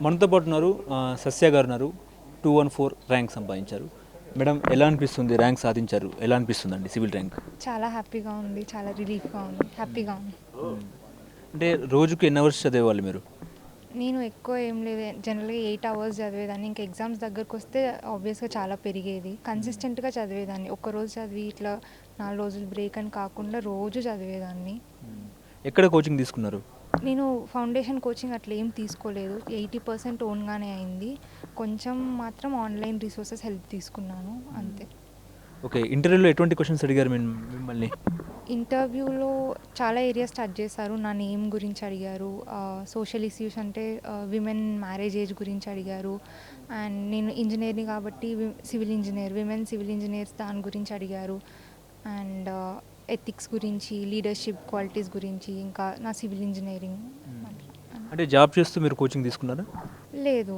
మనతో పాటు ఉన్నారు సస్య గారు ఉన్నారు. 214 ర్యాంక్ సంపాదించారు. మేడం ఎలా అనిపిస్తుంది ర్యాంక్ సాధించారు? ఎలా అనిపిస్తుందండి సివిల్ ర్యాంక్? చాలా హ్యాపీగా ఉంది. చాలా రిలీఫ్‌గా ఉంది. హ్యాపీగా ఉంది. అంటే రోజుకి ఎన్ని అవర్స్ చదివేవాళ్ళు మీరు? నేను ఎక్కువ ఏం లేదు. జనరల్‌గా 8 అవర్స్ చదివేదాన్ని. ఇంకా ఎగ్జామ్స్ దగ్గరకొస్తే ఆబ్వియస్‌గా చాలా పెరిగేది. కన్సిస్టెంట్‌గా చదివేదాన్ని. ఒక్కరోజు చదివి ఇట్లా 4 రోజులు బ్రేక్ అని కాకుండా రోజు చదివేదాన్ని. ఎక్కడ కోచింగ్ తీసుకున్నారు? నేను ఫౌండేషన్ కోచింగ్ అట్లా ఏం తీసుకోలేదు. 80% ఓన్‌గానే అయింది. కొంచెం మాత్రం ఆన్‌లైన్ రిసోర్సెస్ హెల్ప్ తీసుకున్నాను అంతే. ఓకే. ఇంటర్వ్యూలో ఎటువంటి క్వెషన్స్ అడిగారు మిమ్మల్ని? ఇంటర్వ్యూలో చాలా ఏరియాస్ టచ్ చేశారు. నా నేమ్ గురించి అడిగారు. సోషల్ ఇష్యూస్ అంటే విమెన్ మ్యారేజ్ ఏజ్ గురించి అడిగారు. అండ్ నేను ఇంజినీర్‌ని కాబట్టి civil engineer, women civil engineers దాని గురించి అడిగారు. అండ్ ఎథిక్స్ గురించి, లీడర్‌షిప్ క్వాలిటీస్ గురించి, ఇంకా నా సివిల్ ఇంజినీరింగ్ అట్లా. అంటే జాబ్ చేస్తూ మీరు కోచింగ్ తీసుకున్నారా? లేదు.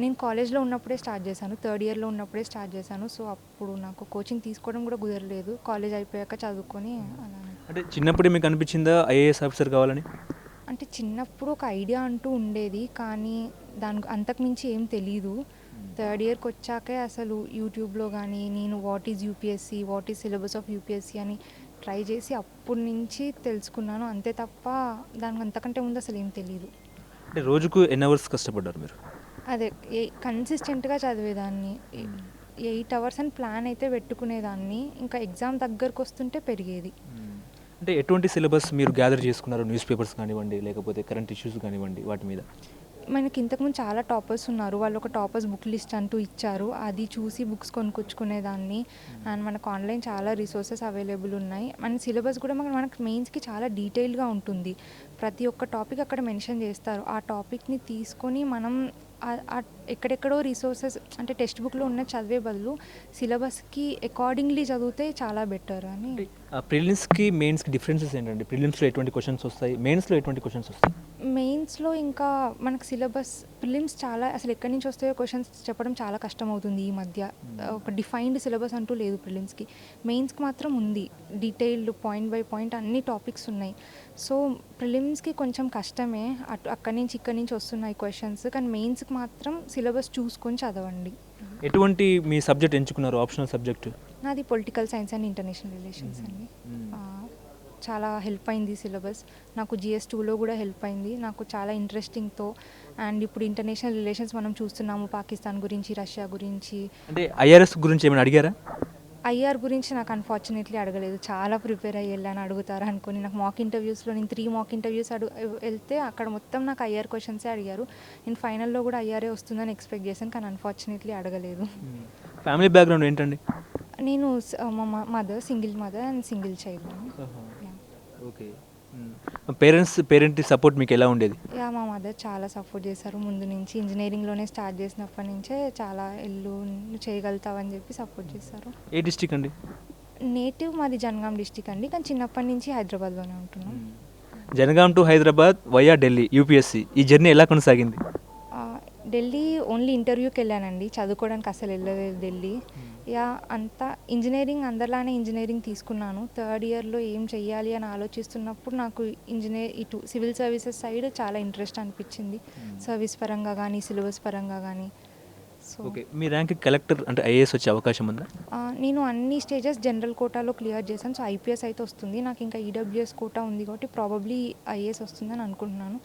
నేను కాలేజ్‌లో ఉన్నప్పుడే స్టార్ట్ చేశాను. థర్డ్ ఇయర్‌లో ఉన్నప్పుడే స్టార్ట్ చేశాను. సో, అప్పుడు నాకు కోచింగ్ తీసుకోవడం కూడా కుదరలేదు. కాలేజ్ అయిపోయాక చదువుకొని అలానే. అంటే చిన్నప్పుడే మీకు అనిపించిందా ఐఏఎస్ ఆఫీసర్ కావాలని? అంటే చిన్నప్పుడు ఒక ఐడియా అంటూ ఉండేది. కానీ అంతకు మించి ఏం తెలీదు. థర్డ్ ఇయర్‌కి వచ్చాకే అసలు యూట్యూబ్‌లో గానీ, నేను what is UPSC, what is syllabus of UPSC అని ట్రై చేసి అప్పటి నుంచి తెలుసుకున్నాను. అంతే తప్ప దానికి అంతకంటే ముందు అసలు ఏం తెలీదు. అంటే రోజుకు ఎన్ని అవర్స్ కష్టపడ్డారు మీరు? అదే కన్సిస్టెంట్‌గా చదివేదాన్ని. 8 అవర్స్ అని ప్లాన్ అయితే పెట్టుకునేదాన్ని. ఇంకా ఎగ్జామ్ దగ్గరకొస్తుంటే పెరిగేది. అంటే ఎటువంటి సిలబస్ మీరు గ్యాదర్ చేసుకున్నారు? న్యూస్ పేపర్స్ కానివ్వండి, లేకపోతే కరెంట్ ఇష్యూస్ కానివ్వండి వాటి మీద? మనకి ఇంతకుముందు చాలా టాపర్స్ ఉన్నారు. వాళ్ళు ఒక టాపర్స్ బుక్ లిస్ట్ అంటూ ఇచ్చారు. అది చూసి బుక్స్ కొనుక్కొచ్చుకునేదాన్ని. అండ్ మనకు ఆన్‌లైన్ చాలా రిసోర్సెస్ అవైలబుల్ ఉన్నాయి. మన సిలబస్ కూడా మనకు మెయిన్స్‌కి చాలా డీటెయిల్డ్‌గా ఉంటుంది. ప్రతి ఒక్క టాపిక్ అక్కడ మెన్షన్ చేస్తారు. ఆ టాపిక్‌ని తీసుకొని మనం ఎక్కడెక్కడో రిసోర్సెస్ అంటే టెక్స్ట్ బుక్‌లో ఉన్నది చదివే బదులు సిలబస్‌కి అకార్డింగ్‌లీ చదివితే చాలా బెటర్ అని. ప్రిలిమ్స్‌కి, మెయిన్స్‌కి డిఫరెన్సెస్ ఏంటండి? ప్రిలిమ్స్‌లో ఎటువంటి క్వెషన్స్ వస్తాయి? మెయిన్స్‌లో ఎటువంటి క్వెషన్స్ వస్తాయి? మెయిన్స్‌లో ఇంకా మనకు సిలబస్ ప్రిలిమ్స్ చాలా అసలు ఎక్కడి నుంచి వస్తాయో క్వెషన్స్ చెప్పడం చాలా కష్టమవుతుంది ఈ మధ్య. ఒక డిఫైన్డ్ సిలబస్ అంటూ లేదు ప్రిలిమ్స్‌కి. మెయిన్స్‌కి మాత్రం ఉంది. డీటెయిల్డ్ పాయింట్ బై పాయింట్ అన్ని టాపిక్స్ ఉన్నాయి. సో, ప్రిలిమ్స్‌కి కొంచెం కష్టమే. అక్కడి నుంచి ఇక్కడి నుంచి వస్తున్నాయి క్వెషన్స్. కానీ మెయిన్స్‌కి మాత్రం సిలబస్ చూసుకొని చదవండి. ఎటువంటి మీ సబ్జెక్ట్ ఎంచుకున్నారు ఆప్షనల్ సబ్జెక్ట్? నాది political science and international relations అండి. చాలా హెల్ప్ అయింది సిలబస్. నాకు జీఎస్ 2లో కూడా హెల్ప్ అయింది. నాకు చాలా ఇంట్రెస్టింగ్‌తో అండ్ ఇప్పుడు ఇంటర్నేషనల్ రిలేషన్స్ మనం చూస్తున్నాము పాకిస్తాన్ గురించి, రష్యా గురించి. అంటే ఐఆర్ఎస్ గురించి ఏమైనా అడిగారా? ఐఆర్ గురించి నాకు అన్‌ఫార్చునేట్‌లీ అడగలేదు. చాలా ప్రిపేర్ అయ్యి ఎళ్ళాను అడుగుతారా అనుకోని. నాకు మాక్ ఇంటర్వ్యూస్‌లో నేను 3 మాక్ ఇంటర్వ్యూస్ ఎళ్తే అక్కడ మొత్తం నాకు ఐఆర్ క్వెషన్సే అడిగారు. నేను ఫైనల్‌లో కూడా ఐఆర్ఏ వస్తుందని ఎక్స్‌పెక్ట్ చేశాను. కానీ అన్‌ఫార్చునేట్‌లీ అడగలేదు. ఫ్యామిలీ బ్యాక్‌గ్రౌండ్ ఏంటండి? నేను మా mother single mother and single child అండి. యాహ్! ఓకే. పేరెంట్ సపోర్ట్ మీకు ఎలా ఉండేది? యాహ్! మా మదర్ చాలా సపోర్ట్ చేశారు ముందు నుంచి. ఇంజినీరింగ్‌లోనే స్టార్ట్ చేసినప్పటి నుంచే చాలా నువ్వు చేయగలుగుతావని చెప్పి సపోర్ట్ చేశారు. ఏ డిస్ట్రిక్ట్ అండి? నేటివ్ మాది జనగాం డిస్ట్రిక్ట్ అండి. కానీ చిన్నప్పటి నుంచి హైదరాబాద్‌లోనే ఉంటున్నాం. Jangaon to Hyderabad via Delhi UPSC. ఈ జర్నీ ఎలా కొనసాగింది? ఢిల్లీ ఓన్లీ ఇంటర్వ్యూకెళ్ళానండి. చదువుకోవడానికి అసలు వెళ్ళలేదు ఢిల్లీ. యాహ్! అంతా ఇంజినీరింగ్ అందరిలానే ఇంజినీరింగ్ తీసుకున్నాను. థర్డ్ ఇయర్‌లో ఏం చెయ్యాలి అని ఆలోచిస్తున్నప్పుడు నాకు ఇటు సివిల్ సర్వీసెస్ సైడ్ చాలా ఇంట్రెస్ట్ అనిపించింది. సర్వీస్ పరంగా గానీ, సిలబస్ పరంగా గానీ. So, okay. మీ ర్యాంక్ కలెక్టర్ అంటే ఐఏఎస్ వచ్చే అవకాశం ఉందా? నేను అన్ని స్టేజెస్ జనరల్ కోటాలో క్లియర్ చేశాను. సో, ఐపీఎస్ అయితే వస్తుంది. నాకు ఇంకా ఈడబ్ల్యూఎస్ కోటా ఉంది కాబట్టి ప్రాబబ్లీ ఐఏఎస్ వస్తుందని అనుకుంటున్నాను.